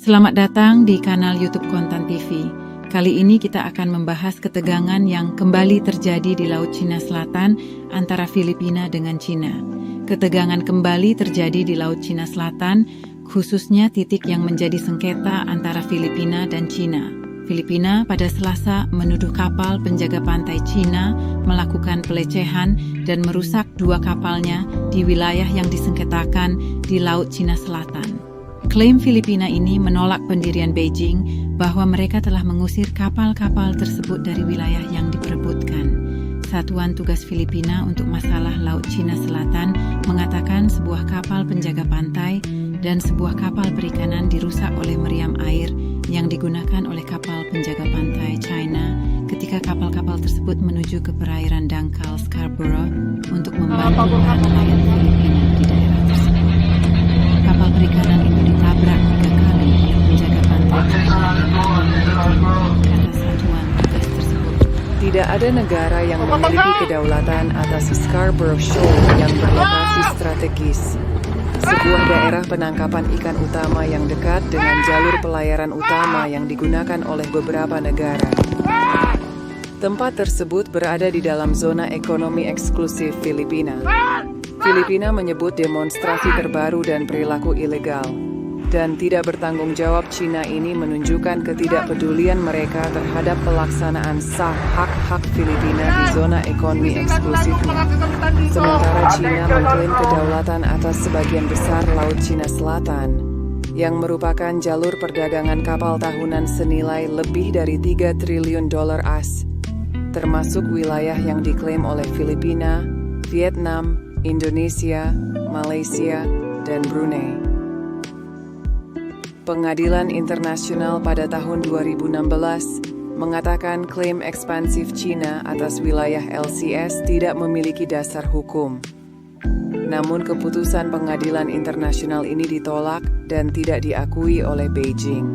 Selamat datang di kanal YouTube Kontan TV. Kali ini kita akan membahas ketegangan yang kembali terjadi di Laut Cina Selatan antara Filipina dengan Cina. Ketegangan kembali terjadi di Laut Cina Selatan, khususnya titik yang menjadi sengketa antara Filipina dan Cina. Filipina pada Selasa menuduh kapal penjaga pantai Cina melakukan pelecehan dan merusak dua kapalnya di wilayah yang disengketakan di Laut Cina Selatan. Klaim Filipina ini menolak pendirian Beijing bahwa mereka telah mengusir kapal-kapal tersebut dari wilayah yang diperebutkan. Satuan Tugas Filipina untuk Masalah Laut Cina Selatan mengatakan sebuah kapal penjaga pantai dan sebuah kapal perikanan dirusak oleh meriam air yang digunakan oleh kapal penjaga pantai China ketika kapal-kapal tersebut menuju ke perairan dangkal Scarborough untuk membantu nelayan Filipina di daerah tersebut. Kapal perikanan itu ditabrak 3 kali oleh penjaga pantai China dan kata Satuan Tugas tersebut. Tidak ada negara yang memiliki kedaulatan atas Scarborough Shoal yang berlokasi strategis. Sebuah daerah penangkapan ikan utama yang dekat dengan jalur pelayaran utama yang digunakan oleh beberapa negara. Tempat tersebut berada di dalam zona ekonomi eksklusif Filipina. Filipina menyebut demonstrasi terbaru dan perilaku ilegal. Dan tidak bertanggung jawab Cina ini menunjukkan ketidakpedulian mereka terhadap pelaksanaan sah hak-hak Filipina di zona ekonomi eksklusifnya. Sementara Cina mengklaim kedaulatan atas sebagian besar Laut Cina Selatan, yang merupakan jalur perdagangan kapal tahunan senilai lebih dari 3 triliun dolar AS, termasuk wilayah yang diklaim oleh Filipina, Vietnam, Indonesia, Malaysia, dan Brunei. Pengadilan Internasional pada tahun 2016 mengatakan klaim ekspansif Cina atas wilayah LCS tidak memiliki dasar hukum. Namun keputusan Pengadilan Internasional ini ditolak dan tidak diakui oleh Beijing.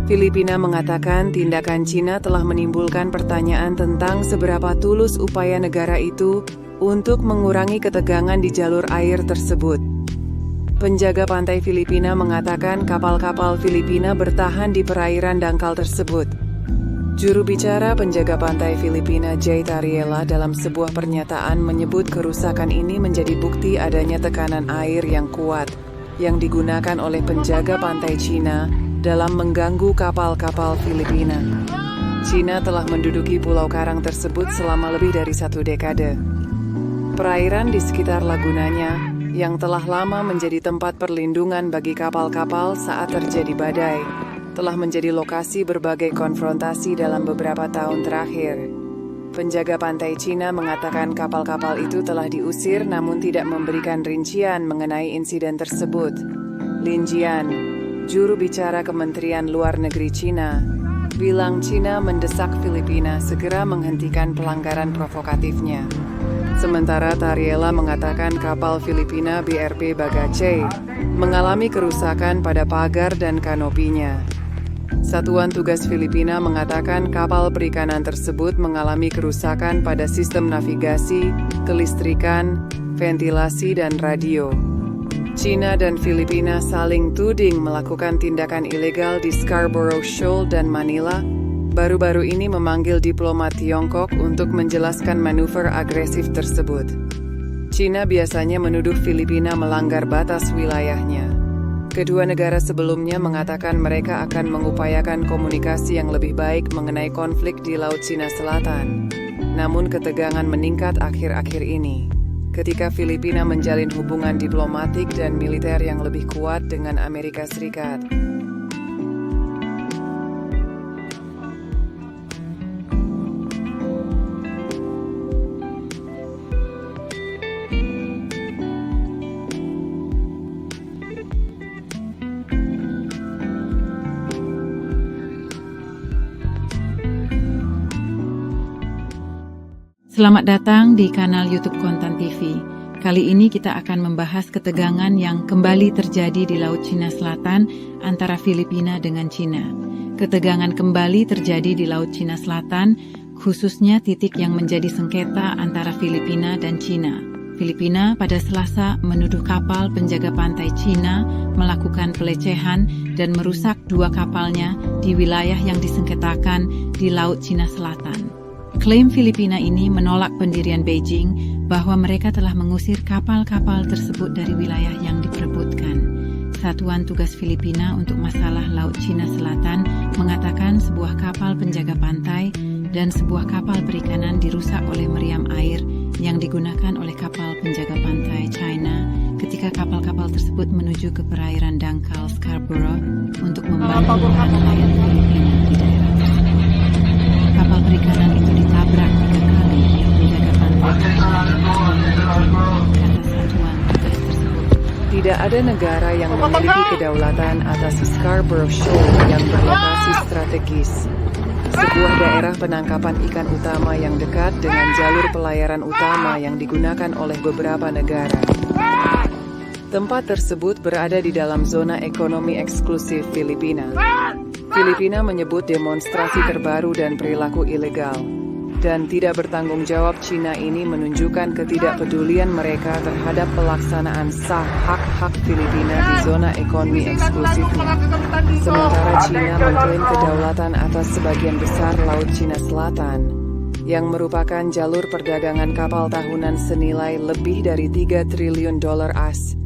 Filipina mengatakan tindakan Cina telah menimbulkan pertanyaan tentang seberapa tulus upaya negara itu untuk mengurangi ketegangan di jalur air tersebut. Penjaga pantai Filipina mengatakan kapal-kapal Filipina bertahan di perairan dangkal tersebut. Juru bicara penjaga pantai Filipina Jay Tariela dalam sebuah pernyataan menyebut kerusakan ini menjadi bukti adanya tekanan air yang kuat yang digunakan oleh penjaga pantai Cina dalam mengganggu kapal-kapal Filipina. Cina telah menduduki pulau karang tersebut selama lebih dari 1 dekade. Perairan di sekitar lagunanya yang telah lama menjadi tempat perlindungan bagi kapal-kapal saat terjadi badai, telah menjadi lokasi berbagai konfrontasi dalam beberapa tahun terakhir. Penjaga pantai Cina mengatakan kapal-kapal itu telah diusir namun tidak memberikan rincian mengenai insiden tersebut. Lin Jian, juru bicara Kementerian Luar Negeri Cina, bilang Cina mendesak Filipina segera menghentikan pelanggaran provokatifnya. Sementara Tariela mengatakan kapal Filipina BRP Bagace mengalami kerusakan pada pagar dan kanopinya. Satuan Tugas Filipina mengatakan kapal perikanan tersebut mengalami kerusakan pada sistem navigasi, kelistrikan, ventilasi, dan radio. Cina dan Filipina saling tuding melakukan tindakan ilegal di Scarborough Shoal dan Manila, baru-baru ini memanggil diplomat Tiongkok untuk menjelaskan manuver agresif tersebut. Cina biasanya menuduh Filipina melanggar batas wilayahnya. Kedua negara sebelumnya mengatakan mereka akan mengupayakan komunikasi yang lebih baik mengenai konflik di Laut Cina Selatan. Namun ketegangan meningkat akhir-akhir ini, ketika Filipina menjalin hubungan diplomatik dan militer yang lebih kuat dengan Amerika Serikat. Selamat datang di kanal YouTube Kontan TV. Kali ini kita akan membahas ketegangan yang kembali terjadi di Laut Cina Selatan antara Filipina dengan Cina. Ketegangan kembali terjadi di Laut Cina Selatan, khususnya titik yang menjadi sengketa antara Filipina dan Cina. Filipina pada Selasa menuduh kapal penjaga pantai Cina melakukan pelecehan dan merusak 2 kapalnya di wilayah yang disengketakan di Laut Cina Selatan. Klaim Filipina ini menolak pendirian Beijing bahwa mereka telah mengusir kapal-kapal tersebut dari wilayah yang diperebutkan. Satuan Tugas Filipina untuk Masalah Laut Cina Selatan mengatakan sebuah kapal penjaga pantai dan sebuah kapal perikanan dirusak oleh meriam air yang digunakan oleh kapal penjaga pantai China ketika kapal-kapal tersebut menuju ke perairan dangkal Scarborough untuk membantu para nelayan Filipina di daerah tersebut. Kapal perikanan itu ditabrak 3 kali oleh penjaga pantai China, kata satuan tugas tersebut. Tidak ada negara yang memiliki kedaulatan atas Scarborough Shoal yang berlokasi strategis, sebuah daerah penangkapan ikan utama yang dekat dengan jalur pelayaran utama yang digunakan oleh beberapa negara. Tempat tersebut berada di dalam zona ekonomi eksklusif Filipina. Filipina menyebut demonstrasi terbaru dan perilaku ilegal dan tidak bertanggung jawab Cina ini menunjukkan ketidakpedulian mereka terhadap pelaksanaan sah hak-hak Filipina di zona ekonomi eksklusifnya. Sementara Cina mengklaim kedaulatan atas sebagian besar Laut Cina Selatan, yang merupakan jalur perdagangan kapal tahunan senilai lebih dari 3 triliun dolar AS,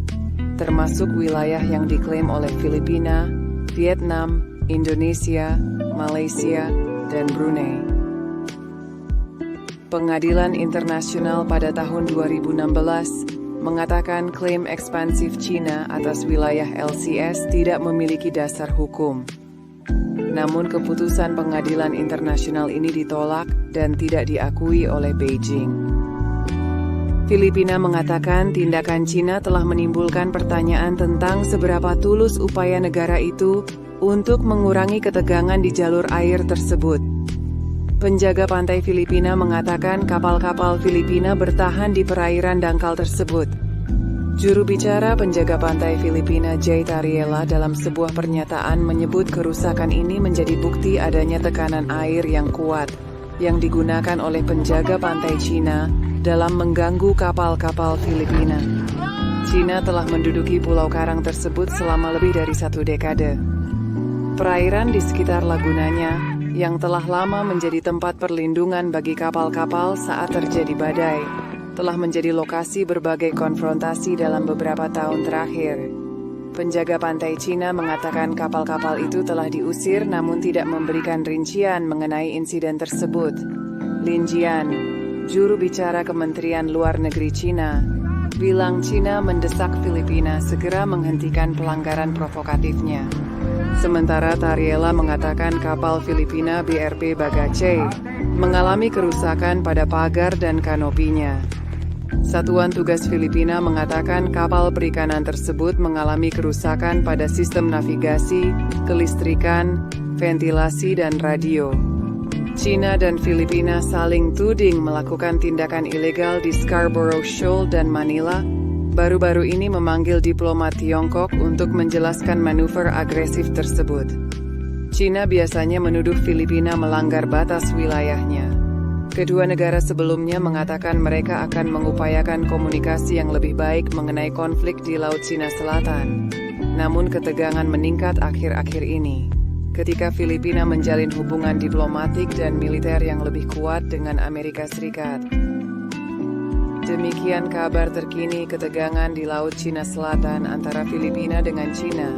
termasuk wilayah yang diklaim oleh Filipina, Vietnam, Indonesia, Malaysia, dan Brunei. Pengadilan Internasional pada tahun 2016 mengatakan klaim ekspansif Cina atas wilayah LCS tidak memiliki dasar hukum. Namun keputusan pengadilan internasional ini ditolak dan tidak diakui oleh Beijing. Filipina mengatakan tindakan Cina telah menimbulkan pertanyaan tentang seberapa tulus upaya negara itu untuk mengurangi ketegangan di jalur air tersebut. Penjaga pantai Filipina mengatakan kapal-kapal Filipina bertahan di perairan dangkal tersebut. Juru bicara penjaga pantai Filipina Jay Tariela dalam sebuah pernyataan menyebut kerusakan ini menjadi bukti adanya tekanan air yang kuat yang digunakan oleh penjaga pantai Cina dalam mengganggu kapal-kapal Filipina. Cina telah menduduki pulau karang tersebut selama lebih dari 1 dekade. Perairan di sekitar lagunanya yang telah lama menjadi tempat perlindungan bagi kapal-kapal saat terjadi badai, telah menjadi lokasi berbagai konfrontasi dalam beberapa tahun terakhir. Penjaga pantai Cina mengatakan kapal-kapal itu telah diusir namun tidak memberikan rincian mengenai insiden tersebut. Lin Jian, juru bicara Kementerian Luar Negeri Cina, bilang Cina mendesak Filipina segera menghentikan pelanggaran provokatifnya. Sementara Tariela mengatakan kapal Filipina BRP Bagace mengalami kerusakan pada pagar dan kanopinya. Satuan Tugas Filipina mengatakan kapal perikanan tersebut mengalami kerusakan pada sistem navigasi, kelistrikan, ventilasi, dan radio. Cina dan Filipina saling tuding melakukan tindakan ilegal di Scarborough Shoal dan Manila. Baru-baru ini memanggil diplomat Tiongkok untuk menjelaskan manuver agresif tersebut. Cina biasanya menuduh Filipina melanggar batas wilayahnya. Kedua negara sebelumnya mengatakan mereka akan mengupayakan komunikasi yang lebih baik mengenai konflik di Laut Cina Selatan. Namun ketegangan meningkat akhir-akhir ini, ketika Filipina menjalin hubungan diplomatik dan militer yang lebih kuat dengan Amerika Serikat. Demikian kabar terkini ketegangan di Laut Cina Selatan antara Filipina dengan Cina.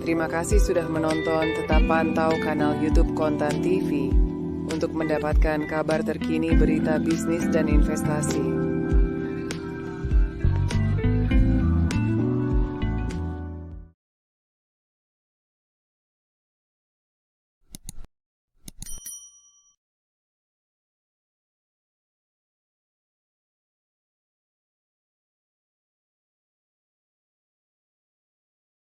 Terima kasih sudah menonton, tetap pantau kanal YouTube Kontan TV untuk mendapatkan kabar terkini berita bisnis dan investasi.